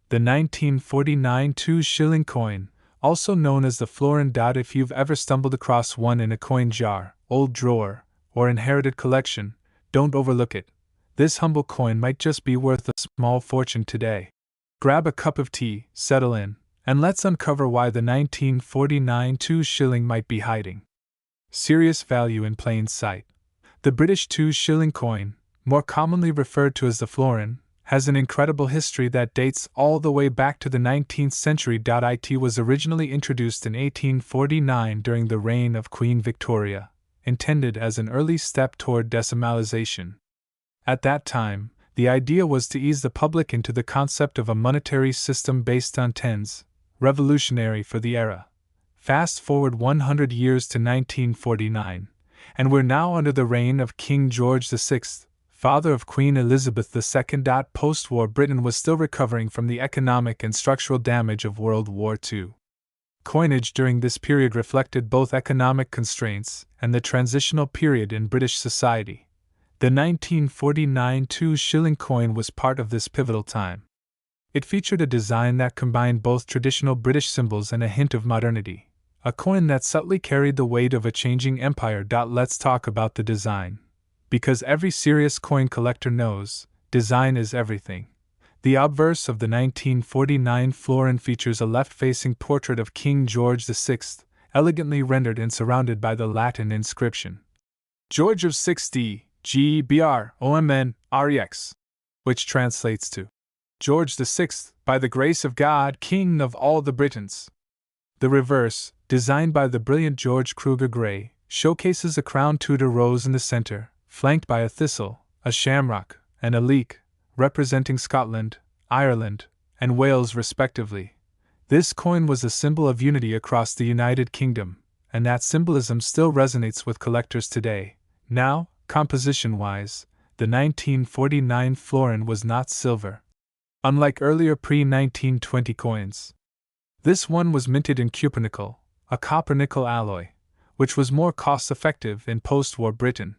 The 1949 2 shilling coin, also known as the florin. If you've ever stumbled across one in a coin jar, old drawer, or inherited collection, don't overlook it. This humble coin might just be worth a small fortune today. Grab a cup of tea, settle in, and let's uncover why the 1949 2 shilling might be hiding serious value in plain sight. The British 2 shilling coin, more commonly referred to as the florin, has an incredible history that dates all the way back to the 19th century. It was originally introduced in 1849 during the reign of Queen Victoria, intended as an early step toward decimalization. At that time, the idea was to ease the public into the concept of a monetary system based on tens, revolutionary for the era. Fast forward 100 years to 1949, and we're now under the reign of King George VI, father of Queen Elizabeth II. Post-war Britain was still recovering from the economic and structural damage of World War II. Coinage during this period reflected both economic constraints and the transitional period in British society. The 1949 2 shilling coin was part of this pivotal time. It featured a design that combined both traditional British symbols and a hint of modernity, a coin that subtly carried the weight of a changing empire. Let's talk about the design. Because every serious coin collector knows, design is everything. The obverse of the 1949 florin features a left-facing portrait of King George VI, elegantly rendered and surrounded by the Latin inscription George of 6D, GEBROMNREX, which translates to George VI, by the grace of God, King of all the Britons. The reverse, designed by the brilliant George Kruger Gray, showcases a crowned Tudor rose in the center, flanked by a thistle, a shamrock, and a leek, representing Scotland, Ireland, and Wales respectively. This coin was a symbol of unity across the United Kingdom, and that symbolism still resonates with collectors today. Now, composition-wise, the 1949 florin was not silver. Unlike earlier pre-1920 coins, this one was minted in cupronickel, a copper-nickel alloy, which was more cost-effective in post-war Britain.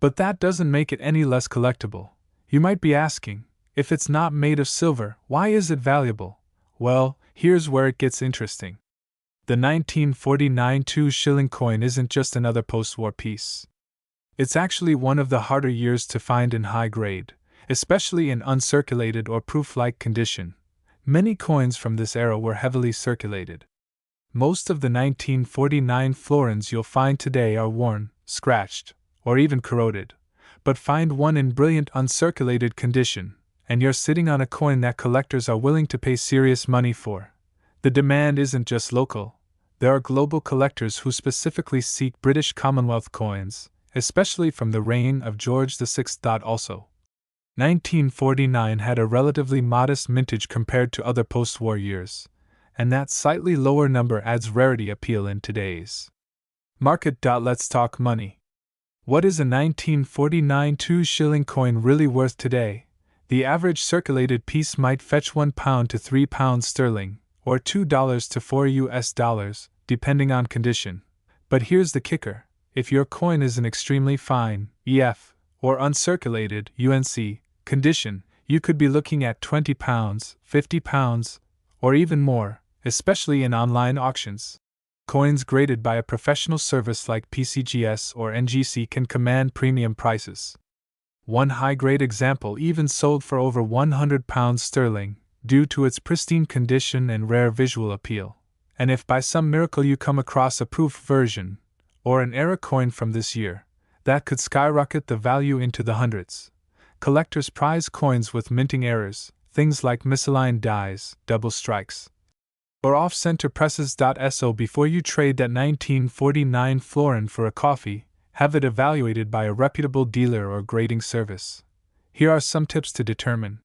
But that doesn't make it any less collectible. You might be asking, if it's not made of silver, why is it valuable? Well, here's where it gets interesting. The 1949 2 shilling coin isn't just another post-war piece. It's actually one of the harder years to find in high grade, especially in uncirculated or proof-like condition. Many coins from this era were heavily circulated. Most of the 1949 florins you'll find today are worn, scratched, or even corroded. But find one in brilliant uncirculated condition, and you're sitting on a coin that collectors are willing to pay serious money for. The demand isn't just local. There are global collectors who specifically seek British Commonwealth coins, especially from the reign of George VI. Also, 1949 had a relatively modest mintage compared to other post-war years, and that slightly lower number adds rarity appeal in today's market. Let's talk money. What is a 1949 2 shilling coin really worth today? The average circulated piece might fetch £1 to £3 sterling, or $2 to $4, depending on condition. But here's the kicker: if your coin is in extremely fine, EF, or uncirculated, UNC, condition, you could be looking at £20, £50, or even more, especially in online auctions. Coins graded by a professional service like PCGS or NGC can command premium prices. One high-grade example even sold for over £100 sterling, due to its pristine condition and rare visual appeal. And if by some miracle you come across a proof version, or an era coin from this year, that could skyrocket the value into the hundreds. Collectors prize coins with minting errors, things like misaligned dies, double strikes, or off-center presses. So before you trade that 1949 florin for a coffee, have it evaluated by a reputable dealer or grading service. Here are some tips to determine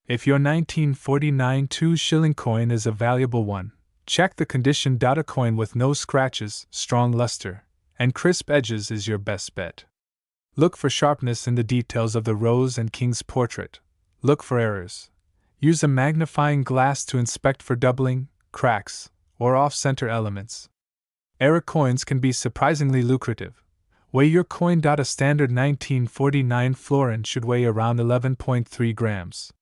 if your 1949 2 shilling coin is a valuable one. Check the condition. A coin with no scratches, strong luster, and crisp edges is your best bet. Look for sharpness in the details of the rose and king's portrait. Look for errors. Use a magnifying glass to inspect for doubling, cracks, or off-center elements. Era coins can be surprisingly lucrative. Weigh your coin. A standard 1949 florin should weigh around 11.3 grams.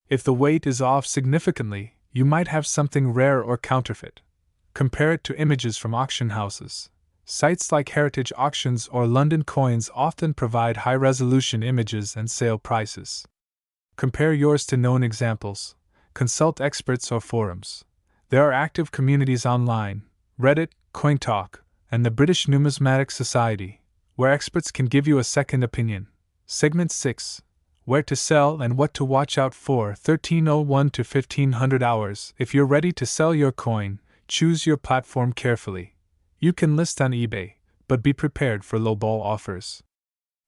If the weight is off significantly, you might have something rare or counterfeit. Compare it to images from auction houses. Sites like Heritage Auctions or London Coins often provide high-resolution images and sale prices. Compare yours to known examples. Consult experts or forums. There are active communities online, Reddit, CoinTalk, and the British Numismatic Society, where experts can give you a second opinion. Segment 6. Where to sell and what to watch out for. 1301 to 1500 hours. If you're ready to sell your coin, choose your platform carefully. You can list on eBay, but be prepared for lowball offers.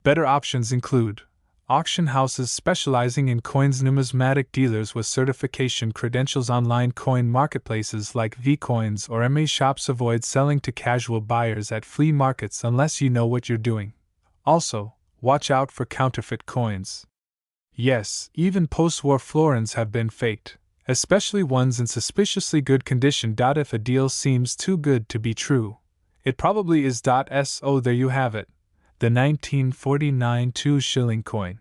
Better options include auction houses specializing in coins, numismatic dealers with certification credentials, online coin marketplaces like Vcoins or MA shops. Avoid selling to casual buyers at flea markets unless you know what you're doing. Also, watch out for counterfeit coins. Yes, even post-war florins have been faked, especially ones in suspiciously good condition. If a deal seems too good to be true, it probably is. So there you have it, the 1949 2-shilling coin.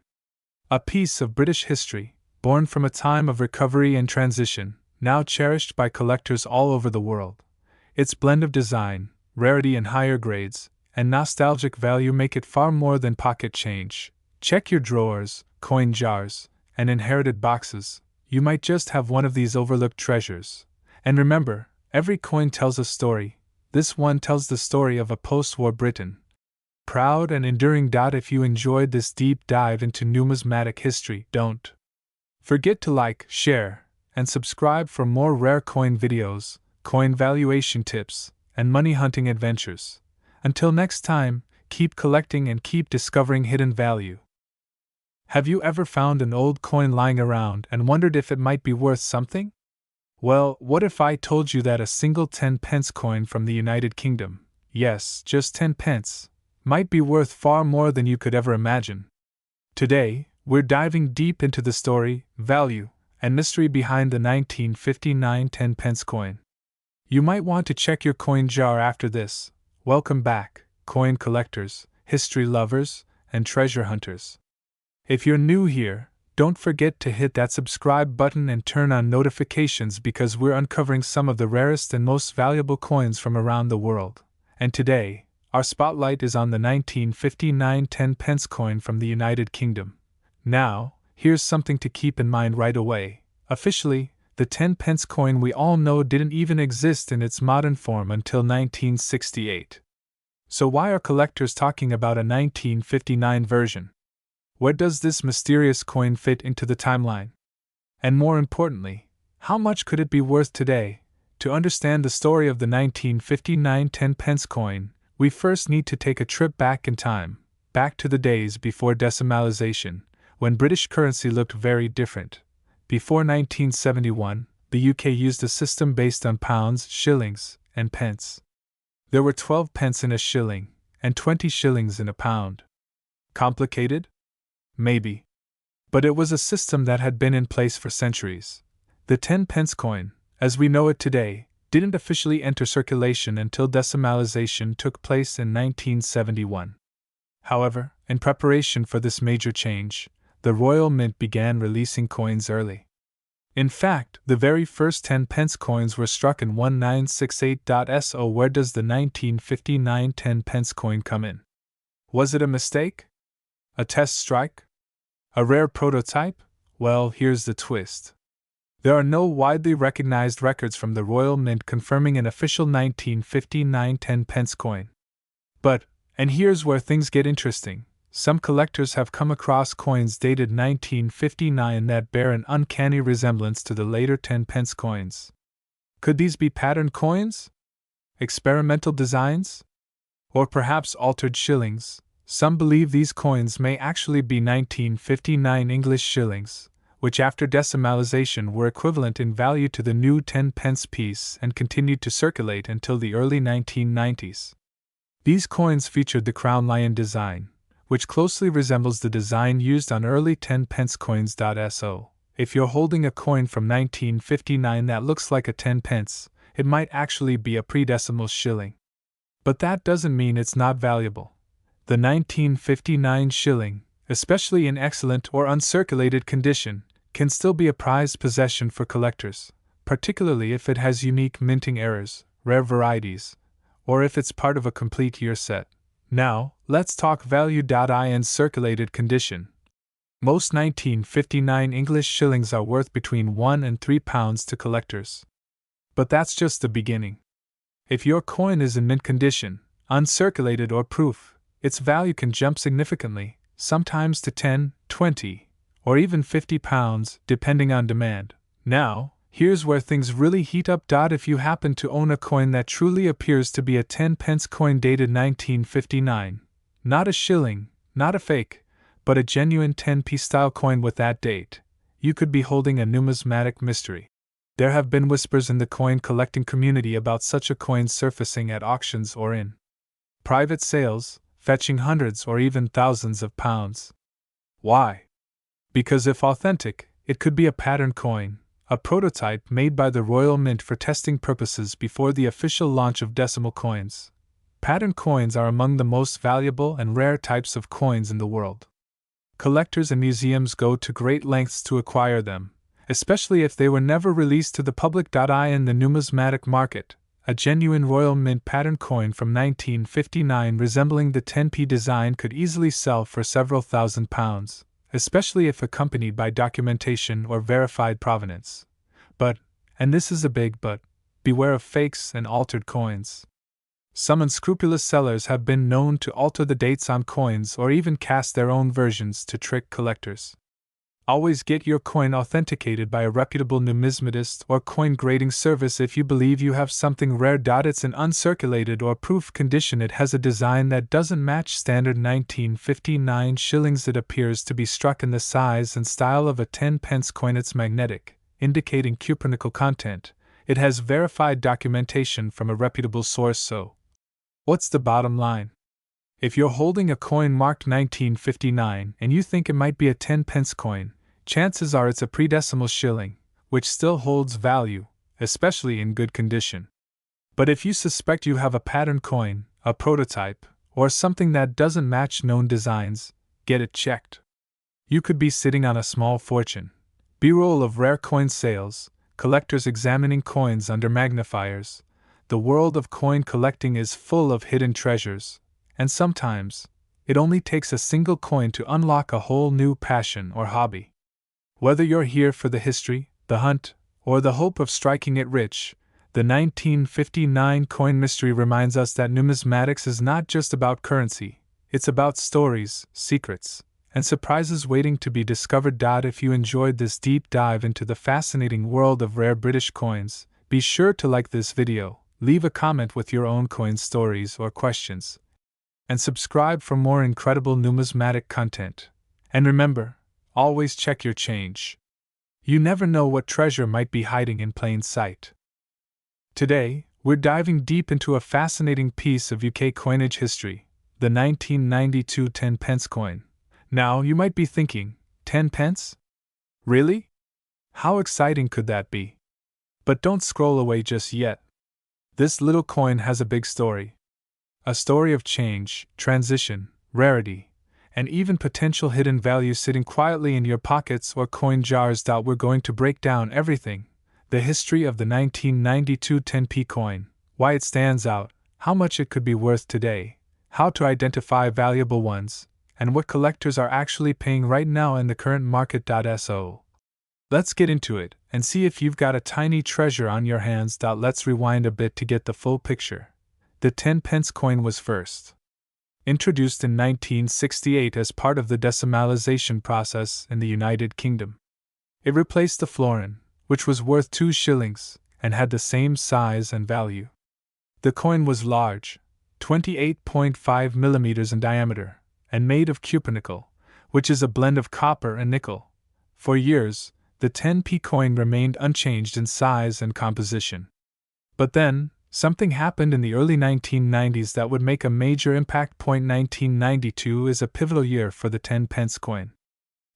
A piece of British history, born from a time of recovery and transition, now cherished by collectors all over the world. Its blend of design, rarity in higher grades, and nostalgic value make it far more than pocket change. Check your drawers, coin jars, and inherited boxes. You might just have one of these overlooked treasures. And remember, every coin tells a story. This one tells the story of a post-war Britain. Proud and enduring. If you enjoyed this deep dive into numismatic history, don't forget to like, share, and subscribe for more rare coin videos, coin valuation tips, and money hunting adventures. Until next time, keep collecting and keep discovering hidden value. Have you ever found an old coin lying around and wondered if it might be worth something? Well, what if I told you that a single 10-pence coin from the United Kingdom, yes, just 10 pence, might be worth far more than you could ever imagine? Today, we're diving deep into the story, value, and mystery behind the 1959 10-pence coin. You might want to check your coin jar after this. Welcome back, coin collectors, history lovers, and treasure hunters. If you're new here, don't forget to hit that subscribe button and turn on notifications because we're uncovering some of the rarest and most valuable coins from around the world. And today, our spotlight is on the 1959 10-pence coin from the United Kingdom. Now, here's something to keep in mind right away. Officially, the 10-pence coin we all know didn't even exist in its modern form until 1968. So why are collectors talking about a 1959 version? Where does this mysterious coin fit into the timeline? And more importantly, how much could it be worth today? To understand the story of the 1959 10-pence coin, we first need to take a trip back in time, back to the days before decimalization, when British currency looked very different. Before 1971, the UK used a system based on pounds, shillings, and pence. There were 12 pence in a shilling, and 20 shillings in a pound. Complicated? Maybe. But it was a system that had been in place for centuries. The 10-pence coin, as we know it today, didn't officially enter circulation until decimalization took place in 1971. However, in preparation for this major change, the Royal Mint began releasing coins early. In fact, the very first 10-pence coins were struck in 1968. So where does the 1959 10-pence coin come in? Was it a mistake? A test strike? A rare prototype? Well, here's the twist. There are no widely recognized records from the Royal Mint confirming an official 1959 10-pence coin. But, and here's where things get interesting, some collectors have come across coins dated 1959 that bear an uncanny resemblance to the later 10-pence coins. Could these be patterned coins? Experimental designs? Or perhaps altered shillings? Some believe these coins may actually be 1959 English shillings, which after decimalization were equivalent in value to the new 10-pence piece and continued to circulate until the early 1990s. These coins featured the crown lion design, which closely resembles the design used on early 10-pence coins. So, if you're holding a coin from 1959 that looks like a 10-pence, it might actually be a pre-decimal shilling. But that doesn't mean it's not valuable. The 1959 shilling, especially in excellent or uncirculated condition, can still be a prized possession for collectors, particularly if it has unique minting errors, rare varieties, or if it's part of a complete year set. Now, let's talk value. In circulated condition. Most 1959 English shillings are worth between £1 and £3 to collectors. But that's just the beginning. If your coin is in mint condition, uncirculated or proof, its value can jump significantly, sometimes to 10, 20, or even £50, depending on demand. Now, here's where things really heat up. If you happen to own a coin that truly appears to be a 10-pence coin dated 1959, not a shilling, not a fake, but a genuine 10p style coin with that date, you could be holding a numismatic mystery. There have been whispers in the coin collecting community about such a coin surfacing at auctions or in private sales, fetching hundreds or even thousands of pounds. Why? Because if authentic, it could be a pattern coin, a prototype made by the Royal Mint for testing purposes before the official launch of decimal coins. Pattern coins are among the most valuable and rare types of coins in the world. Collectors and museums go to great lengths to acquire them, especially if they were never released to the public. In the numismatic market, a genuine Royal Mint pattern coin from 1959 resembling the 10p design could easily sell for several £1,000s, especially if accompanied by documentation or verified provenance. But, and this is a big but, beware of fakes and altered coins. Some unscrupulous sellers have been known to alter the dates on coins or even cast their own versions to trick collectors. Always get your coin authenticated by a reputable numismatist or coin grading service if you believe you have something rare. It's in uncirculated or proof condition. It has a design that doesn't match standard 1959 shillings. It appears to be struck in the size and style of a 10-pence coin. It's magnetic, indicating cupronickel content. It has verified documentation from a reputable source. So, what's the bottom line? If you're holding a coin marked 1959 and you think it might be a 10-pence coin, chances are it's a pre-decimal shilling, which still holds value, especially in good condition. But if you suspect you have a pattern coin, a prototype, or something that doesn't match known designs, get it checked. You could be sitting on a small fortune. B-roll of rare coin sales, collectors examining coins under magnifiers. The world of coin collecting is full of hidden treasures, and sometimes, it only takes a single coin to unlock a whole new passion or hobby. Whether you're here for the history, the hunt, or the hope of striking it rich, the 1959 coin mystery reminds us that numismatics is not just about currency, it's about stories, secrets, and surprises waiting to be discovered. If you enjoyed this deep dive into the fascinating world of rare British coins, be sure to like this video, leave a comment with your own coin stories or questions, and subscribe for more incredible numismatic content. And remember, always check your change. You never know what treasure might be hiding in plain sight. Today, we're diving deep into a fascinating piece of UK coinage history, the 1992 10-pence coin. Now, you might be thinking, 10 pence? Really? How exciting could that be? But don't scroll away just yet. This little coin has a big story. A story of change, transition, rarity, and even potential hidden value sitting quietly in your pockets or coin jars. We're going to break down everything: the history of the 1992 10p coin, why it stands out, how much it could be worth today, how to identify valuable ones, and what collectors are actually paying right now in the current market. So, let's get into it and see if you've got a tiny treasure on your hands. Let's rewind a bit to get the full picture. The 10-pence coin was first introduced in 1968 as part of the decimalisation process in the United Kingdom. It replaced the florin, which was worth 2 shillings, and had the same size and value. The coin was large, 28.5 millimeters in diameter, and made of cupronickel, which is a blend of copper and nickel. For years, the 10p coin remained unchanged in size and composition. But then, something happened in the early 1990s that would make a major impact. 1992 is a pivotal year for the 10-pence coin.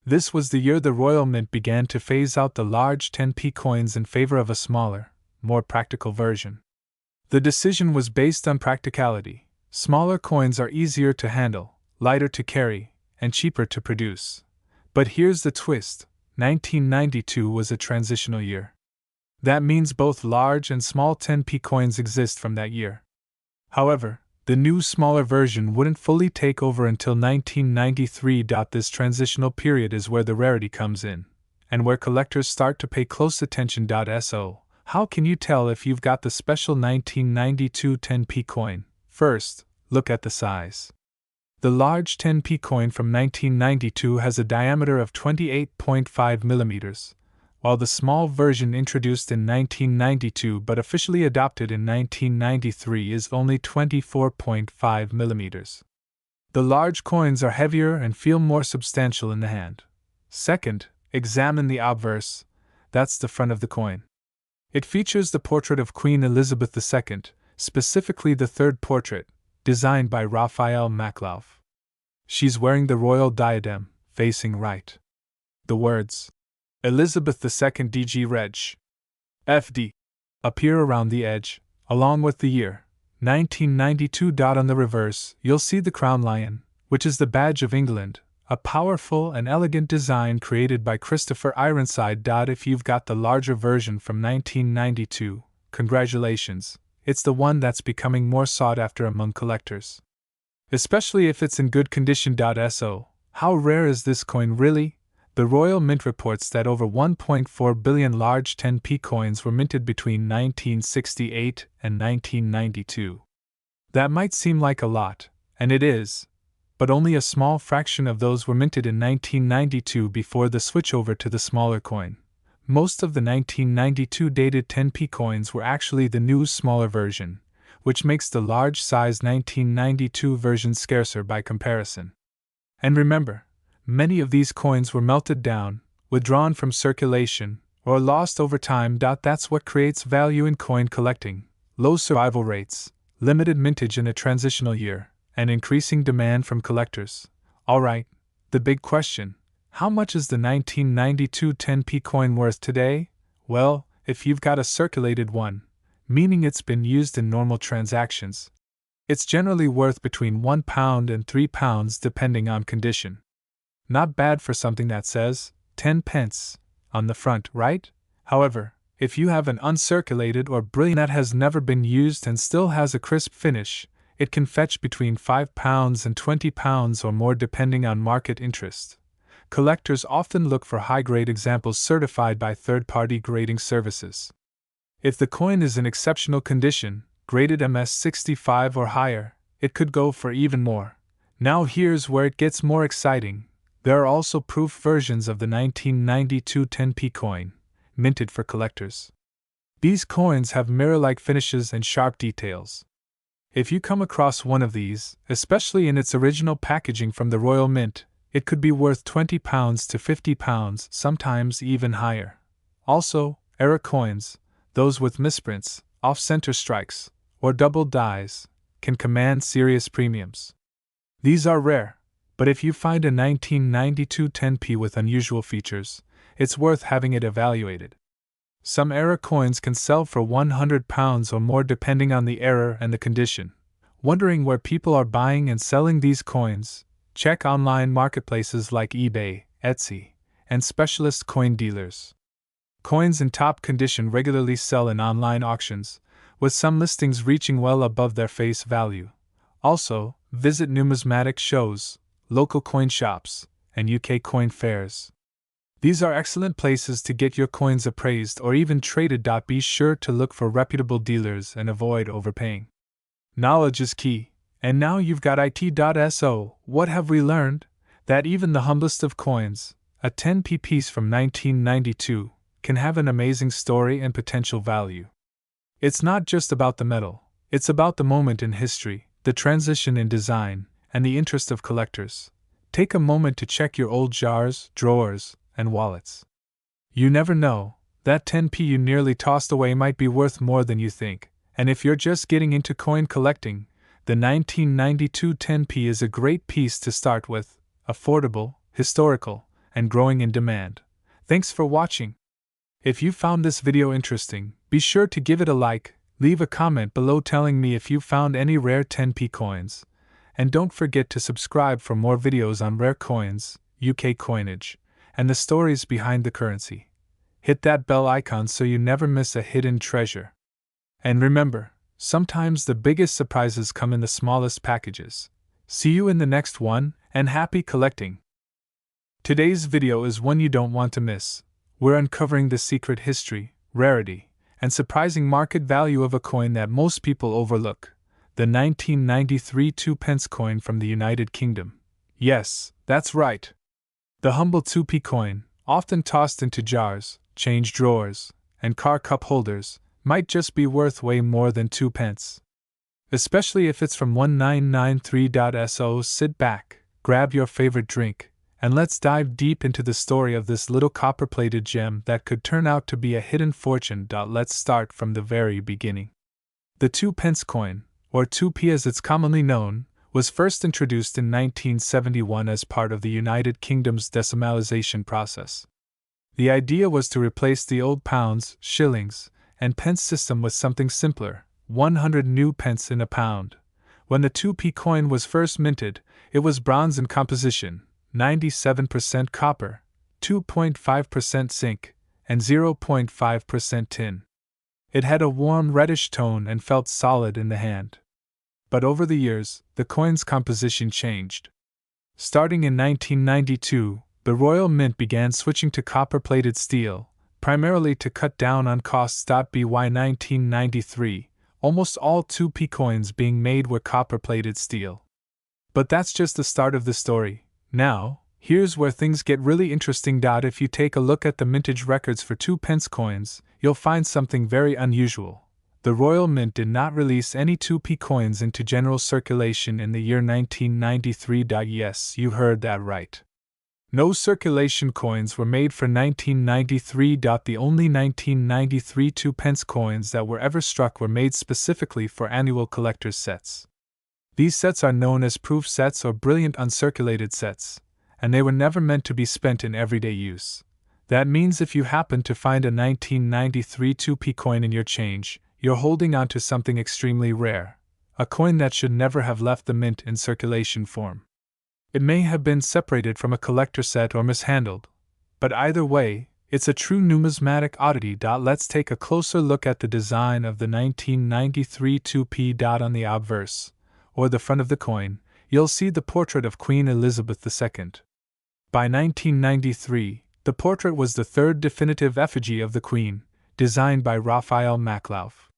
This was the year the Royal Mint began to phase out the large 10p coins in favor of a smaller, more practical version. The decision was based on practicality. Smaller coins are easier to handle, lighter to carry, and cheaper to produce. But here's the twist: 1992 was a transitional year. That means both large and small 10p coins exist from that year. However, the new smaller version wouldn't fully take over until 1993. This transitional period is where the rarity comes in, and where collectors start to pay close attention. So, how can you tell if you've got the special 1992 10p coin? First, look at the size. The large 10p coin from 1992 has a diameter of 28.5 millimeters, while the small version introduced in 1992 but officially adopted in 1993 is only 24.5 millimeters. The large coins are heavier and feel more substantial in the hand. Second, examine the obverse. That's the front of the coin. It features the portrait of Queen Elizabeth II, specifically the third portrait, designed by Raphael Maklav. She's wearing the royal diadem, facing right. The words, Elizabeth II DG Reg. FD, appear around the edge, along with the year, 1992. On the reverse, you'll see the crown lion, which is the badge of England, a powerful and elegant design created by Christopher Ironside. If you've got the larger version from 1992, congratulations, it's the one that's becoming more sought after among collectors. Especially if it's in good condition. So, how rare is this coin really? The Royal Mint reports that over 1.4 billion large 10p coins were minted between 1968 and 1992. That might seem like a lot, and it is, but only a small fraction of those were minted in 1992 before the switchover to the smaller coin. Most of the 1992 dated 10p coins were actually the new smaller version, which makes the large-size 1992 version scarcer by comparison. And remember, many of these coins were melted down, withdrawn from circulation, or lost over time. That's what creates value in coin collecting: low survival rates, limited mintage in a transitional year, and increasing demand from collectors. Alright, the big question: how much is the 1992 10p coin worth today? Well, if you've got a circulated one, meaning it's been used in normal transactions, it's generally worth between £1 and £3 depending on condition. Not bad for something that says 10 pence on the front, right? However, if you have an uncirculated or brilliant that has never been used and still has a crisp finish, it can fetch between £5 and £20 or more depending on market interest. Collectors often look for high-grade examples certified by third-party grading services. If the coin is in exceptional condition, graded MS65 or higher, it could go for even more. Now here's where it gets more exciting. There are also proof versions of the 1992 10p coin, minted for collectors. These coins have mirror-like finishes and sharp details. If you come across one of these, especially in its original packaging from the Royal Mint, it could be worth £20 to £50, sometimes even higher. Also, error coins, those with misprints, off-center strikes, or double dies, can command serious premiums. These are rare, but if you find a 1992 10p with unusual features, it's worth having it evaluated. Some error coins can sell for £100 or more depending on the error and the condition. Wondering where people are buying and selling these coins? Check online marketplaces like eBay, Etsy, and specialist coin dealers. Coins in top condition regularly sell in online auctions, with some listings reaching well above their face value. Also, visit numismatic shows, local coin shops, and UK coin fairs. These are excellent places to get your coins appraised or even traded. Be sure to look for reputable dealers and avoid overpaying. Knowledge is key. And now you've got it.so. What have we learned? That even the humblest of coins, a 10p piece from 1992, can have an amazing story and potential value. It's not just about the metal, it's about the moment in history, the transition in design, and the interest of collectors. Take a moment to check your old jars, drawers, and wallets. You never know, that 10p you nearly tossed away might be worth more than you think, and if you're just getting into coin collecting, the 1992 10p is a great piece to start with, affordable, historical, and growing in demand. Thanks for watching. If you found this video interesting, be sure to give it a like, leave a comment below telling me if you found any rare 10p coins, and don't forget to subscribe for more videos on rare coins, UK coinage, and the stories behind the currency. Hit that bell icon so you never miss a hidden treasure. And remember, sometimes the biggest surprises come in the smallest packages. See you in the next one, and happy collecting! Today's video is one you don't want to miss. We're uncovering the secret history, rarity, and surprising market value of a coin that most people overlook, the 1993 2p coin from the United Kingdom. Yes, that's right. The humble 2p coin, often tossed into jars, change drawers, and car cup holders, might just be worth way more than 2p. Especially if it's from 1993.so. Sit back, grab your favorite drink, and let's dive deep into the story of this little copper-plated gem that could turn out to be a hidden fortune. Let's start from the very beginning. The 2p coin, or 2p as it's commonly known, was first introduced in 1971 as part of the United Kingdom's decimalisation process. The idea was to replace the old pounds, shillings, and pence system with something simpler, 100 new pence in a pound. When the 2p coin was first minted, it was bronze in composition, 97% copper, 2.5% zinc, and 0.5% tin. It had a warm reddish tone and felt solid in the hand. But over the years, the coin's composition changed. Starting in 1992, the Royal Mint began switching to copper-plated steel, primarily to cut down on costs. By 1993, almost all 2p coins being made were copper-plated steel. But that's just the start of the story. Now, here's where things get really interesting. If you take a look at the mintage records for 2p coins, you'll find something very unusual. The Royal Mint did not release any 2p coins into general circulation in the year 1993. Yes, you heard that right. No circulation coins were made for 1993. The only 1993 2p coins that were ever struck were made specifically for annual collector's sets. These sets are known as proof sets or brilliant uncirculated sets, and they were never meant to be spent in everyday use. That means if you happen to find a 1993 2p coin in your change, you're holding on to something extremely rare, a coin that should never have left the mint in circulation form. It may have been separated from a collector set or mishandled, but either way, it's a true numismatic oddity. Let's take a closer look at the design of the 1993 2p. On the obverse, or the front of the coin, you'll see the portrait of Queen Elizabeth II. By 1993, the portrait was the third definitive effigy of the Queen, designed by Raphael Maklauf.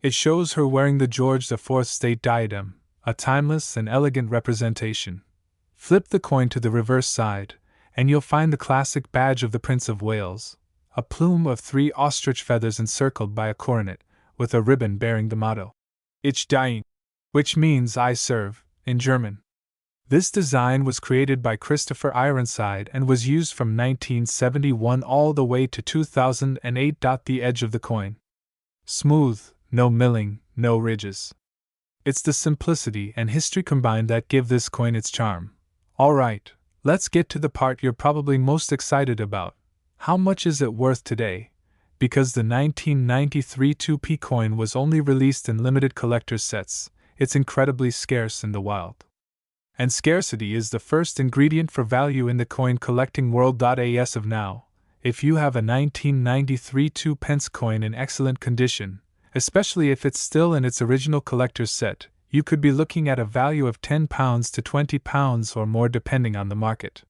It shows her wearing the George IV state diadem, a timeless and elegant representation. Flip the coin to the reverse side, and you'll find the classic badge of the Prince of Wales, a plume of 3 ostrich feathers encircled by a coronet, with a ribbon bearing the motto, Ich diene, which means I serve, in German. This design was created by Christopher Ironside and was used from 1971 all the way to 2008. The edge of the coin. Smooth, no milling, no ridges. It's the simplicity and history combined that give this coin its charm. Alright, let's get to the part you're probably most excited about. How much is it worth today? Because the 1993 2p coin was only released in limited collector's sets, it's incredibly scarce in the wild. And scarcity is the first ingredient for value in the coin collecting world. As of now, if you have a 1993 2p coin in excellent condition, especially if it's still in its original collector's set, you could be looking at a value of £10 to £20 or more depending on the market.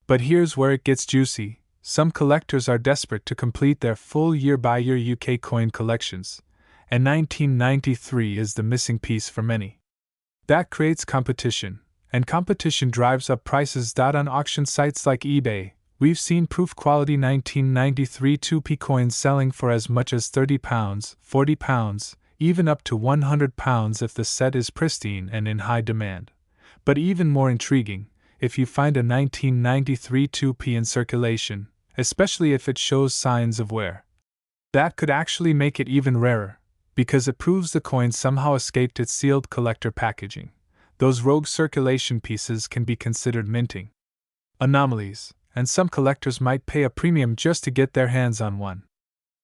But here's where it gets juicy. Some collectors are desperate to complete their full year-by-year UK coin collections, and 1993 is the missing piece for many. That creates competition, and competition drives up prices. On auction sites like eBay, we've seen proof-quality 1993 2p coins selling for as much as £30, £40, even up to £100 if the set is pristine and in high demand. But even more intriguing, if you find a 1993 2p in circulation, especially if it shows signs of wear. That could actually make it even rarer, because it proves the coin somehow escaped its sealed collector packaging. Those rogue circulation pieces can be considered minting anomalies, and some collectors might pay a premium just to get their hands on one.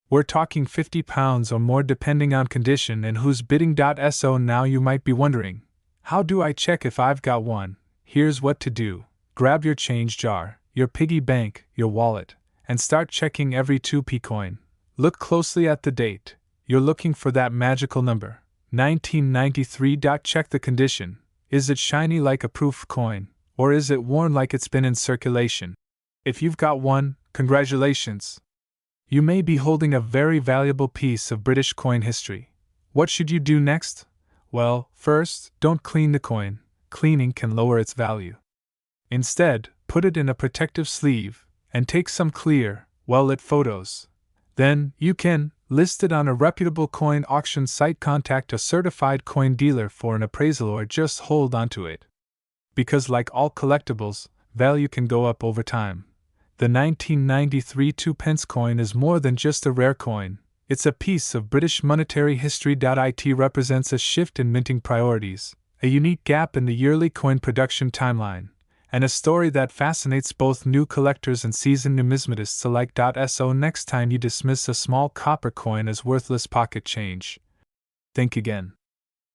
We're talking £50 or more depending on condition and who's bidding. So now you might be wondering, how do I check if I've got one? Here's what to do. Grab your change jar, your piggy bank, your wallet, and start checking every 2p coin. Look closely at the date. You're looking for that magical number, 1993. Check the condition. Is it shiny like a proof coin, or is it worn like it's been in circulation? If you've got one, congratulations! You may be holding a very valuable piece of British coin history. What should you do next? Well, first, don't clean the coin. Cleaning can lower its value. Instead, put it in a protective sleeve and take some clear, well-lit photos. Then, you can list it on a reputable coin auction site. Contact a certified coin dealer for an appraisal or just hold onto it. Because, like all collectibles, value can go up over time. The 1993 2p coin is more than just a rare coin, it's a piece of British monetary history. It represents a shift in minting priorities, a unique gap in the yearly coin production timeline, and a story that fascinates both new collectors and seasoned numismatists alike. So next time you dismiss a small copper coin as worthless pocket change, think again.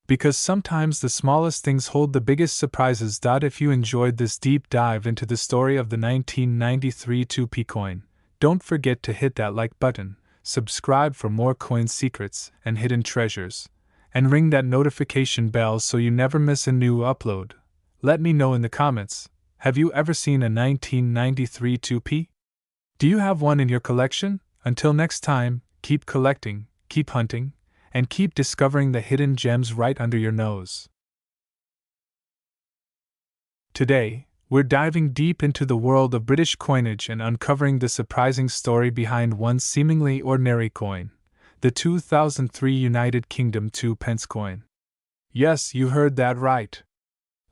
Because sometimes the smallest things hold the biggest surprises. If you enjoyed this deep dive into the story of the 1993 2p coin, don't forget to hit that like button, subscribe for more coin secrets and hidden treasures, and ring that notification bell so you never miss a new upload. Let me know in the comments, have you ever seen a 1993 2p? Do you have one in your collection? Until next time, keep collecting, keep hunting, and keep discovering the hidden gems right under your nose. Today, we're diving deep into the world of British coinage and uncovering the surprising story behind one seemingly ordinary coin, the 2003 United Kingdom 2p coin. Yes, you heard that right.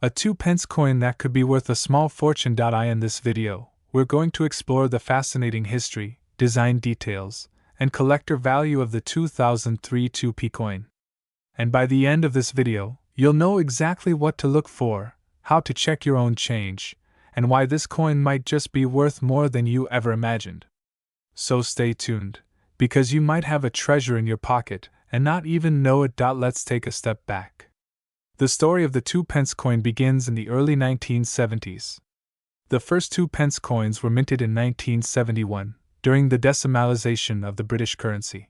A 2p coin that could be worth a small fortune. In this video, we're going to explore the fascinating history, design details, and collector value of the 2003 2p coin. And by the end of this video, you'll know exactly what to look for, how to check your own change, and why this coin might just be worth more than you ever imagined. So stay tuned, because you might have a treasure in your pocket and not even know it. Let's take a step back. The story of the 2p coin begins in the early 1970s. The first 2p coins were minted in 1971. During the decimalization of the British currency.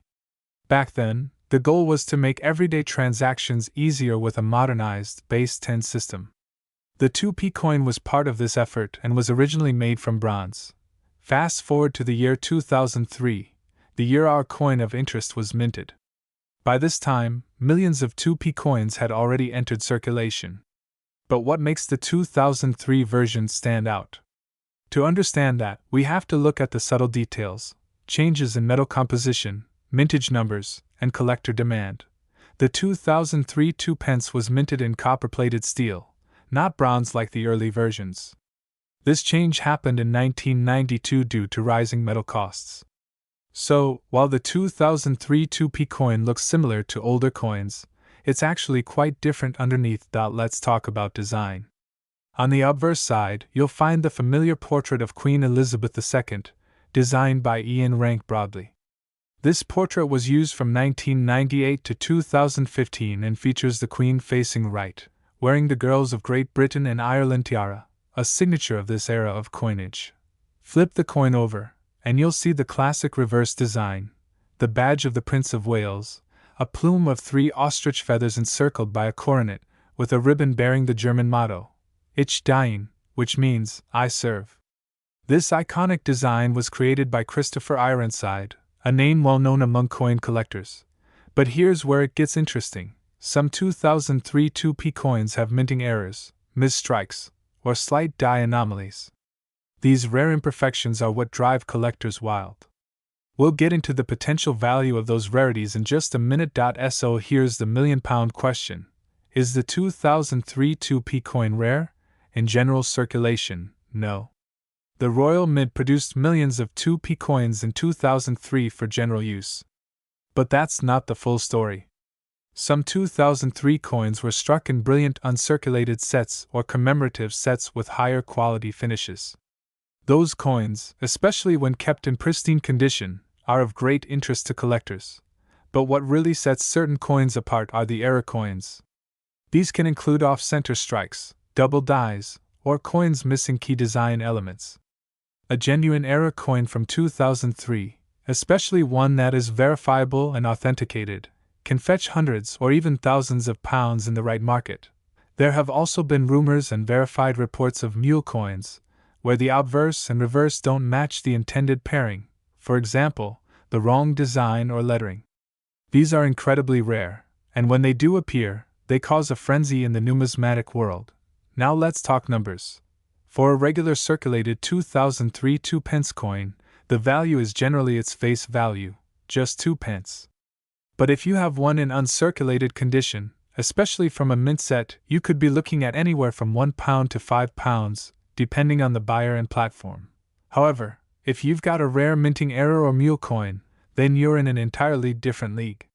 Back then, the goal was to make everyday transactions easier with a modernized base 10 system. The 2p coin was part of this effort and was originally made from bronze. Fast forward to the year 2003, the year our coin of interest was minted. By this time, millions of 2p coins had already entered circulation. But what makes the 2003 version stand out? To understand that, we have to look at the subtle details, changes in metal composition, mintage numbers, and collector demand. The 2003 2p was minted in copper-plated steel, not bronze like the early versions. This change happened in 1992 due to rising metal costs. So, while the 2003 2p coin looks similar to older coins, it's actually quite different underneath. Let's talk about design. On the obverse side, you'll find the familiar portrait of Queen Elizabeth II, designed by Ian Rank Broadley. This portrait was used from 1998 to 2015 and features the Queen facing right, wearing the Girls of Great Britain and Ireland tiara, a signature of this era of coinage. Flip the coin over, and you'll see the classic reverse design, the badge of the Prince of Wales, a plume of 3 ostrich feathers encircled by a coronet, with a ribbon bearing the German motto, Ich diene, which means, I serve. This iconic design was created by Christopher Ironside, a name well known among coin collectors. But here's where it gets interesting. Some 2003 2p coins have minting errors, misstrikes, or slight die anomalies. These rare imperfections are what drive collectors wild. We'll get into the potential value of those rarities in just a minute. So here's the million-pound question. Is the 2003 2p coin rare? In general circulation, no. The Royal Mint produced millions of 2p coins in 2003 for general use. But that's not the full story. Some 2003 coins were struck in brilliant uncirculated sets or commemorative sets with higher quality finishes. Those coins, especially when kept in pristine condition, are of great interest to collectors. But what really sets certain coins apart are the error coins. These can include off-center strikes, double dies, or coins missing key design elements. A genuine era coin from 2003, especially one that is verifiable and authenticated, can fetch hundreds or even thousands of pounds in the right market. There have also been rumors and verified reports of mule coins, where the obverse and reverse don't match the intended pairing, for example, the wrong design or lettering. These are incredibly rare, and when they do appear, they cause a frenzy in the numismatic world. Now let's talk numbers. For a regular circulated 2003 2-pence coin, the value is generally its face value, just 2 pence. But if you have one in uncirculated condition, especially from a mint set, you could be looking at anywhere from £1 to £5, depending on the buyer and platform. However, if you've got a rare minting error or mule coin, then you're in an entirely different league.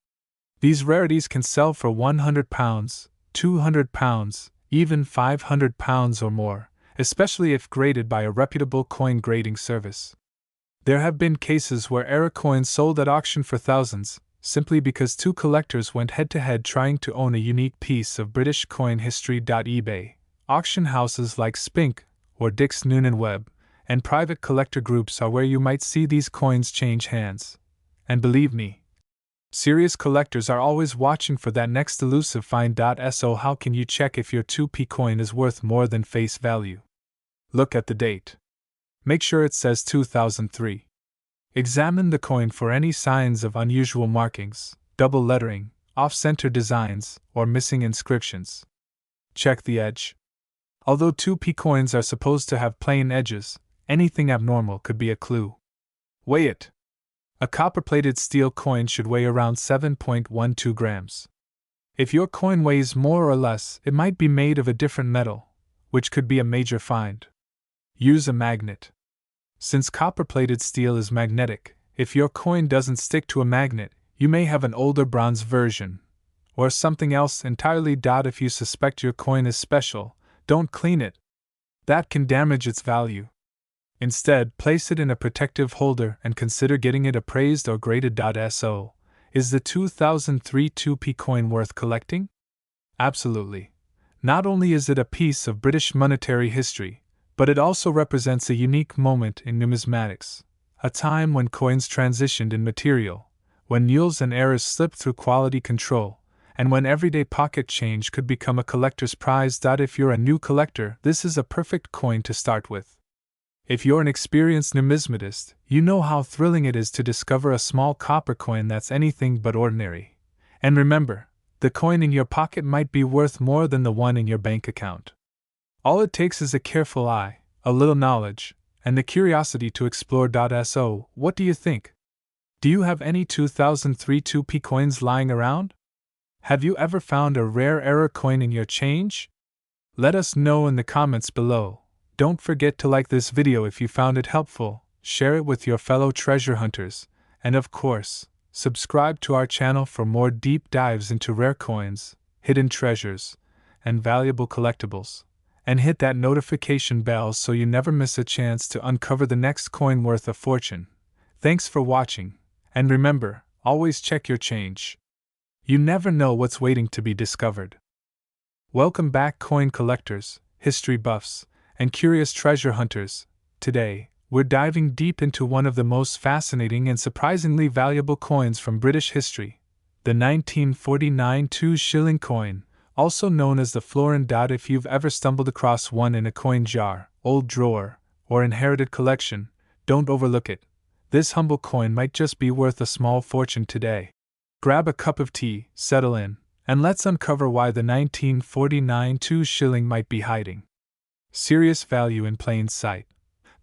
These rarities can sell for £100, £200, even £500 or more, especially if graded by a reputable coin grading service. There have been cases where error coins sold at auction for thousands, simply because two collectors went head-to-head trying to own a unique piece of British coin history. eBay, auction houses like Spink or Dix Noonan Webb, and private collector groups are where you might see these coins change hands. And believe me, serious collectors are always watching for that next elusive find. So how can you check if your 2p coin is worth more than face value? Look at the date. Make sure it says 2003. Examine the coin for any signs of unusual markings, double lettering, off-center designs, or missing inscriptions. Check the edge. Although 2p coins are supposed to have plain edges, anything abnormal could be a clue. Weigh it. A copper-plated steel coin should weigh around 7.12 grams. If your coin weighs more or less, it might be made of a different metal, which could be a major find. Use a magnet. Since copper-plated steel is magnetic, if your coin doesn't stick to a magnet, you may have an older bronze version, or something else entirely. If you suspect your coin is special, don't clean it. That can damage its value. Instead, place it in a protective holder and consider getting it appraised or graded. So, is the 2003 2p coin worth collecting? Absolutely. Not only is it a piece of British monetary history, but it also represents a unique moment in numismatics, a time when coins transitioned in material, when mules and errors slipped through quality control, and when everyday pocket change could become a collector's prize. If you're a new collector, this is a perfect coin to start with. If you're an experienced numismatist, you know how thrilling it is to discover a small copper coin that's anything but ordinary. And remember, the coin in your pocket might be worth more than the one in your bank account. All it takes is a careful eye, a little knowledge, and the curiosity to explore. So, what do you think? Do you have any 2003 2p coins lying around? Have you ever found a rare error coin in your change? Let us know in the comments below. Don't forget to like this video if you found it helpful, share it with your fellow treasure hunters, and of course, subscribe to our channel for more deep dives into rare coins, hidden treasures, and valuable collectibles. And hit that notification bell so you never miss a chance to uncover the next coin worth a fortune. Thanks for watching, and remember, always check your change. You never know what's waiting to be discovered. Welcome back, coin collectors, history buffs, and curious treasure hunters. Today, we're diving deep into one of the most fascinating and surprisingly valuable coins from British history, the 1949 2-shilling coin, also known as the florin. If you've ever stumbled across one in a coin jar, old drawer, or inherited collection, don't overlook it. This humble coin might just be worth a small fortune today. Grab a cup of tea, settle in, and let's uncover why the 1949 2-shilling might be hiding serious value in plain sight.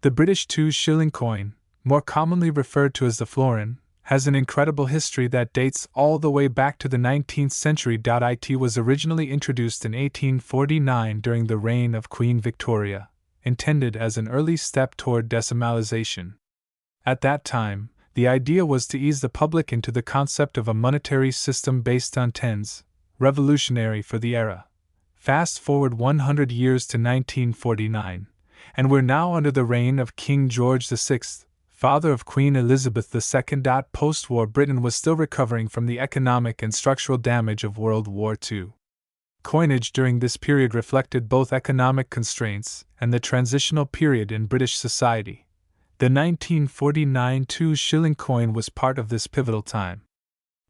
The British 2-shilling coin, more commonly referred to as the florin, has an incredible history that dates all the way back to the 19th century. It was originally introduced in 1849 during the reign of Queen Victoria, intended as an early step toward decimalization. At that time, the idea was to ease the public into the concept of a monetary system based on tens, revolutionary for the era. Fast forward 100 years to 1949, and we're now under the reign of King George VI, father of Queen Elizabeth II. Post-war Britain was still recovering from the economic and structural damage of World War II. Coinage during this period reflected both economic constraints and the transitional period in British society. The 1949 2-shilling coin was part of this pivotal time.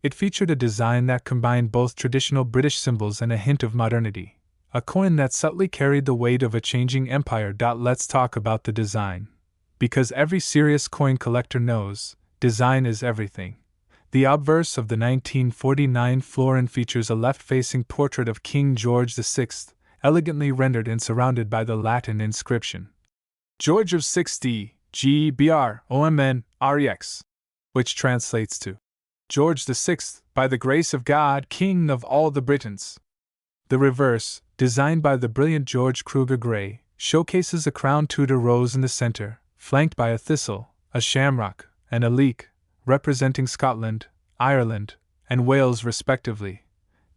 It featured a design that combined both traditional British symbols and a hint of modernity, a coin that subtly carried the weight of a changing empire. Let's talk about the design. Because every serious coin collector knows, design is everything. The obverse of the 1949 florin features a left-facing portrait of King George VI, elegantly rendered and surrounded by the Latin inscription George of 6D, GBROMNREX, which translates to George VI, by the grace of God, King of all the Britons. The reverse, designed by the brilliant George Kruger Gray, showcases a crowned Tudor rose in the center, flanked by a thistle, a shamrock, and a leek, representing Scotland, Ireland, and Wales respectively.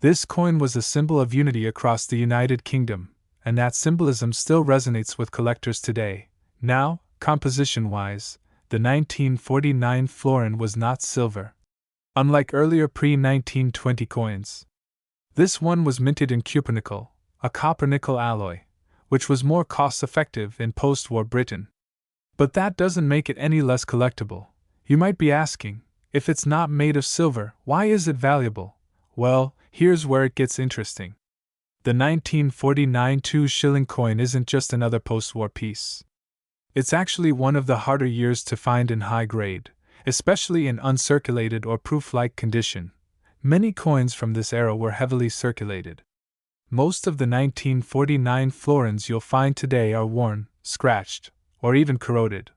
This coin was a symbol of unity across the United Kingdom, and that symbolism still resonates with collectors today. Now, composition-wise, the 1949 florin was not silver. Unlike earlier pre-1920 coins, this one was minted in cupronickel, a copper-nickel alloy, which was more cost-effective in post-war Britain. But that doesn't make it any less collectible. You might be asking, if it's not made of silver, why is it valuable? Well, here's where it gets interesting. The 1949 2-shilling coin isn't just another post-war piece. It's actually one of the harder years to find in high grade, especially in uncirculated or proof-like condition. Many coins from this era were heavily circulated. Most of the 1949 florins you'll find today are worn, scratched, or even corroded.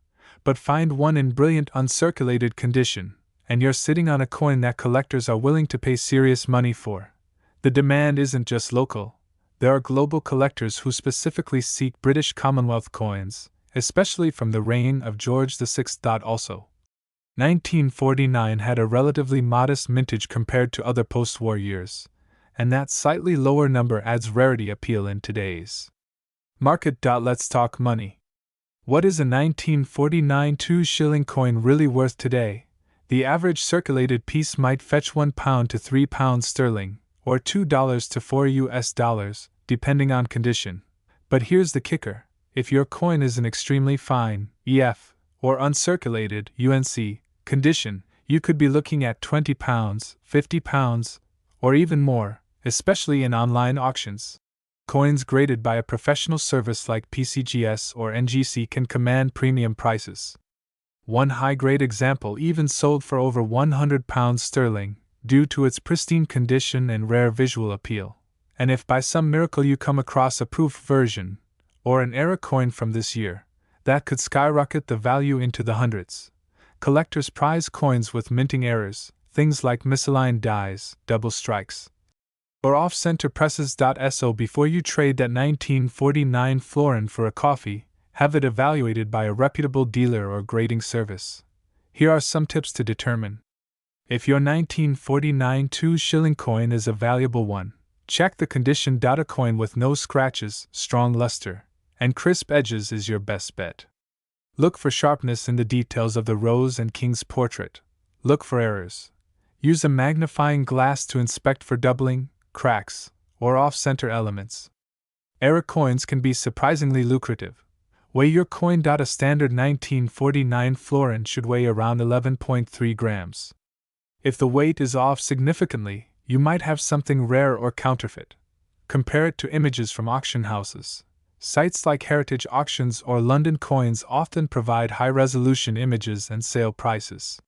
But find one in brilliant uncirculated condition, and you're sitting on a coin that collectors are willing to pay serious money for. The demand isn't just local. There are global collectors who specifically seek British Commonwealth coins, especially from the reign of George VI. Also, 1949 had a relatively modest mintage compared to other post-war years, and that slightly lower number adds rarity appeal in today's market. Let's talk money. What is a 1949 2-shilling coin really worth today? The average circulated piece might fetch £1 to £3 sterling, or $2 to $4, depending on condition. But here's the kicker: if your coin is in extremely fine, EF, or uncirculated, UNC, condition, you could be looking at £20, £50, or even more, especially in online auctions. Coins graded by a professional service like PCGS or NGC can command premium prices. One high-grade example even sold for over £100 sterling, due to its pristine condition and rare visual appeal. And if by some miracle you come across a proof version, or an era coin from this year, that could skyrocket the value into the hundreds. Collectors prize coins with minting errors, things like misaligned dies, double strikes, or off-center presses. So before you trade that 1949 florin for a coffee, have it evaluated by a reputable dealer or grading service. Here are some tips to determine if your 1949 2-shilling coin is a valuable one. Check the condition. A coin with no scratches, strong luster, and crisp edges is your best bet. Look for sharpness in the details of the rose and king's portrait. Look for errors. Use a magnifying glass to inspect for doubling, cracks, or off-center elements. Era coins can be surprisingly lucrative. Weigh your coin. A standard 1949 florin should weigh around 11.3 grams. If the weight is off significantly, you might have something rare or counterfeit. Compare it to images from auction houses. Sites like Heritage Auctions or London Coins often provide high-resolution images and sale prices.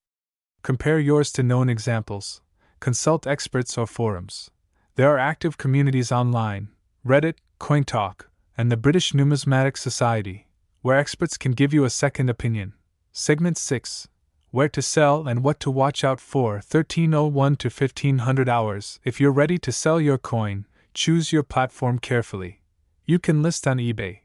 Compare yours to known examples. Consult experts or forums. There are active communities online, Reddit, CoinTalk, and the British Numismatic Society, where experts can give you a second opinion. Segment 6. Where to sell and what to watch out for. 1301 to 1500 hours. If you're ready to sell your coin, choose your platform carefully. You can list on eBay,